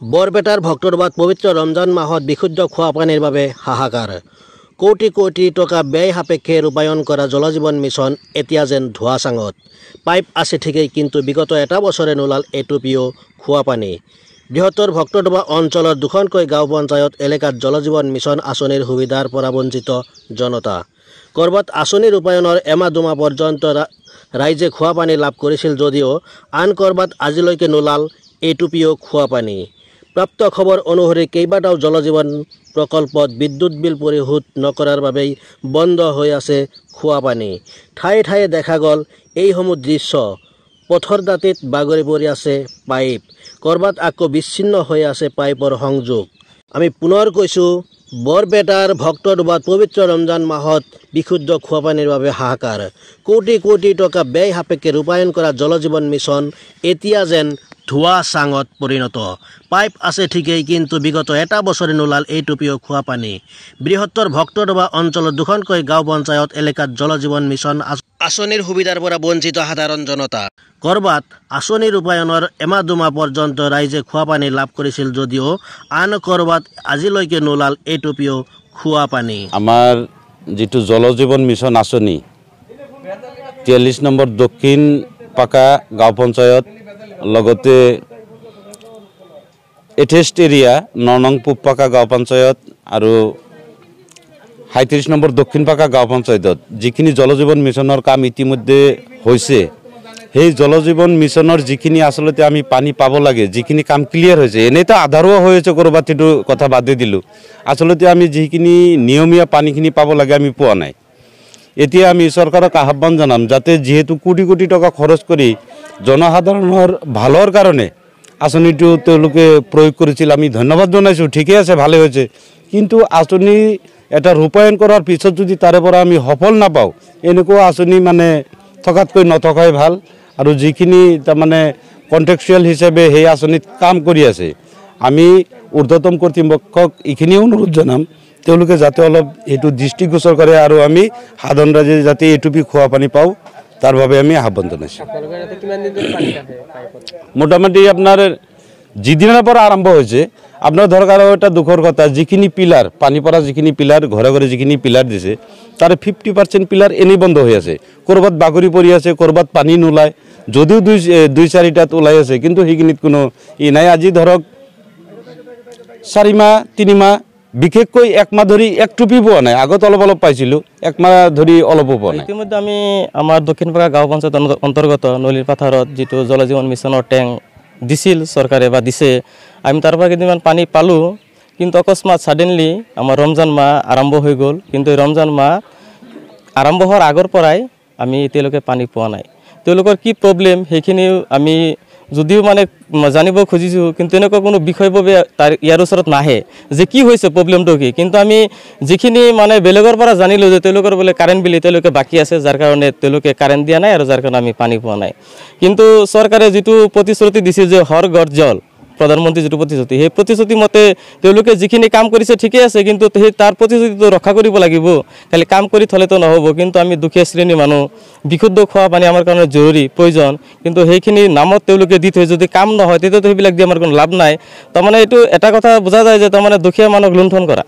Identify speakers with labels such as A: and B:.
A: বৰপেটাৰ ভক্তৰবাদ পবিত্ৰ ৰমজান মাহত বিশুদ্ধ খোৱা পানীৰ বাবে হাহাকাৰ। কোটি কোটি টকা ব্যয় সাপেক্ষে ৰূপায়ণ কৰা জলজীৱন মিছন এতিয়া যেন ধোঁৱাচাঙত। পাইপ আছে ঠিকেই, কিন্তু বিগত এটা বছৰে নোলাল এটুপিও খোৱা পানী। বৃহত্তৰ ভক্তৰবাদ অঞ্চলৰ দুখনকৈ গাঁও পঞ্চায়ত এলেকাত জলজীৱন মিছন আঁচনিৰ সুবিধাৰ পৰা বঞ্চিত জনতা। ক'ৰবাত আঁচনি ৰূপায়ণৰ এমাহ দুমাহ পৰ্যন্ত ৰাইজে খোৱা পানী লাভ কৰিছিল যদিও আন ক'ৰবাত আজিলৈকে নোলাল এটুপিও খোৱা পানী। প্ৰাপ্ত খবৰ অনুসৰি কেইবাটাও জলজীৱন প্ৰকল্পত বিদ্যুৎ বিল পৰিশোধ নকৰাৰ বাবেই বন্ধ হৈ আছে খোৱা পানী। ঠায়ে ঠায়ে দেখা গ'ল এইসমূহ দৃশ্য। পথৰ দাঁতিত বাগৰি পৰি আছে পাইপ, ক'ৰবাত আকৌ বিচ্ছিন্ন হৈ আছে পাইপৰ সংযোগ। আমি পুনৰ কৈছোঁ, বৰপেটাৰ ভক্তৰবাদ পবিত্ৰ ৰমজান মাহত বিশুদ্ধ খোৱা পানীৰ বাবে হাহাকাৰ। কোটি কোটি টকা ব্যয় সাপেক্ষে ৰূপায়ণ কৰা জলজীৱন মিছন এতিয়া যেন ধোঁৱাচাঙত পৰিণত। পাইপ আছে ঠিকেই, কিন্তু বিগত এটা বছৰে নোলাল এইটুপিও খোৱা পানী। বৃহত্তৰ ভক্তৰবাদ অঞ্চলৰ দুখনকৈ গাঁও পঞ্চায়ত এলেকাত জলজীৱন মিছন আঁচনিৰ সুবিধাৰ পৰা বঞ্চিত সাধাৰণ জনতা। ক'ৰবাত আঁচনি ৰূপায়ণৰ এমাহ দুমাহ পৰ্যন্ত ৰাইজে খোৱা পানী লাভ কৰিছিল যদিও আন ক'ৰবাত আজিলৈকে নোলাল এইটুপিও খোৱা পানী।
B: আমাৰ যিটো জলজীৱন মিছন আঁচনি 43 নম্বৰ দক্ষিণ পাকা গাঁও পঞ্চায়ত, লগতে 28 এৰিয়া 9 নং পূব পাকা গাঁও পঞ্চায়ত আৰু 37 নম্বৰ দক্ষিণ পাকা গাঁও পঞ্চায়তত যিখিনি জলজীৱন মিছনৰ কাম ইতিমধ্যে হৈছে, সেই জলজীৱন মিছনৰ যিখিনি আচলতে আমি পানী পাব লাগে, যিখিনি কাম ক্লিয়াৰ হৈছে, এনেইতো আধাৰুৱা হৈ আছে ক'ৰবাত, সেইটো কথা বাদে দিলোঁ। আচলতে আমি যিখিনি নিয়মীয়া পানীখিনি পাব লাগে আমি পোৱা নাই। এতিয়া আমি চৰকাৰক আহ্বান জনাম, যাতে যিহেতু কোটি কোটি টকা খৰচ কৰি জনসাধাৰণৰ ভালৰ কাৰণে আঁচনিটো তেওঁলোকে প্ৰয়োগ কৰিছিল, আমি ধন্যবাদ জনাইছোঁ, ঠিকে আছে, ভালে হৈছে। কিন্তু আঁচনি এটা ৰূপায়ণ কৰাৰ পিছত যদি তাৰে পৰা আমি সফল নাপাওঁ, এনেকুৱা আঁচনি মানে থকাতকৈ নথকাই ভাল। আৰু যিখিনি তাৰমানে কণ্ট্ৰেকচুৱেল হিচাপে সেই আঁচনিত কাম কৰি আছে, আমি ঊৰ্ধ্বতম কৰ্তৃপক্ষক এইখিনি অনুৰোধ জনাম, তেওঁলোকে যাতে অলপ এইটো দৃষ্টিগোচৰ কৰে আৰু আমি সাধাৰণ ৰাইজে যাতে এটুপি খোৱা পানী পাওঁ তাৰ বাবে আমি আহ্বান জনাইছোঁ। মোটামুটি আপোনাৰ যিদিনাৰ পৰা আৰম্ভ হৈছে, আপোনাৰ ধৰক আৰু এটা দুখৰ কথা, যিখিনি পিলাৰ পানী পৰা যিখিনি পিলাৰ ঘৰে ঘৰে যিখিনি পিলাৰ দিছে, তাৰে 50% পিলাৰ এনেই বন্ধ হৈ আছে। ক'ৰবাত বাগৰি পৰি আছে, ক'ৰবাত পানী নোলায়, যদিও দুই চাৰিটাত ওলাই আছে, কিন্তু সেইখিনিত কোনো নাই। আজি ধৰক 4 মাহ 3 মাহ, বিশেষকৈ 1 মাহ ধৰি এক টুপি পোৱা নাই। আগত অলপ অলপ পাইছিলোঁ, 1 মাহ ধৰি অলপো পোৱা নাই।
C: ইতিমধ্যে আমি আমাৰ দক্ষিণ পাকা গাঁও পঞ্চায়ত অন্তৰ্গত নলীৰ পাথাৰত যিটো জলজীৱন মিছনৰ টেংক দিছিল চৰকাৰে বা দিছে, আমি তাৰ পৰা কেইদিনমান পানী পালোঁ। কিন্তু অকস্মাত ছাডেনলি আমাৰ ৰমজান মাহ আৰম্ভ হৈ গ'ল। কিন্তু ৰমজান মাহ আৰম্ভ হোৱাৰ আগৰ পৰাই আমি এতিয়ালৈকে পানী পোৱা নাই। তেওঁলোকৰ কি প্ৰব্লেম সেইখিনিও আমি যদিও মানে জানিব খুজিছোঁ, কিন্তু এনেকুৱা কোনো বিষয়ববীয়া তাৰ ইয়াৰ ওচৰত নাহে যে কি হৈছে, প্ৰব্লেমটো কি। কিন্তু আমি যিখিনি মানে বেলেগৰ পৰা জানিলোঁ যে তেওঁলোকৰ বোলে কাৰেণ্ট বিল তেওঁলোকে বাকী আছে, যাৰ কাৰণে তেওঁলোকে কাৰেণ্ট দিয়া নাই আৰু যাৰ কাৰণে আমি পানী পোৱা নাই। কিন্তু চৰকাৰে যিটো প্ৰতিশ্ৰুতি দিছিল যে হৰ ঘৰ জল, প্ৰধানমন্ত্ৰী যিটো প্ৰতিশ্ৰুতি, সেই প্ৰতিশ্ৰুতি মতে তেওঁলোকে যিখিনি কাম কৰিছে ঠিকে আছে, কিন্তু সেই তাৰ প্ৰতিশ্ৰুতিটো ৰক্ষা কৰিব লাগিব। খালি কাম কৰি থ'লেতো নহ'ব। কিন্তু আমি দুখীয়া শ্ৰেণীৰ মানুহ, বিশুদ্ধ খোৱা পানী আমাৰ কাৰণে জৰুৰী প্ৰয়োজন, কিন্তু সেইখিনি নামত তেওঁলোকে দি থৈ যদি কাম নহয়, তেতিয়াতো সেইবিলাক দি আমাৰ কোনো লাভ নাই। তাৰমানে এইটো এটা কথা বুজা যায় যে তাৰমানে দুখীয়া মানুহক লুণ্ঠন কৰা।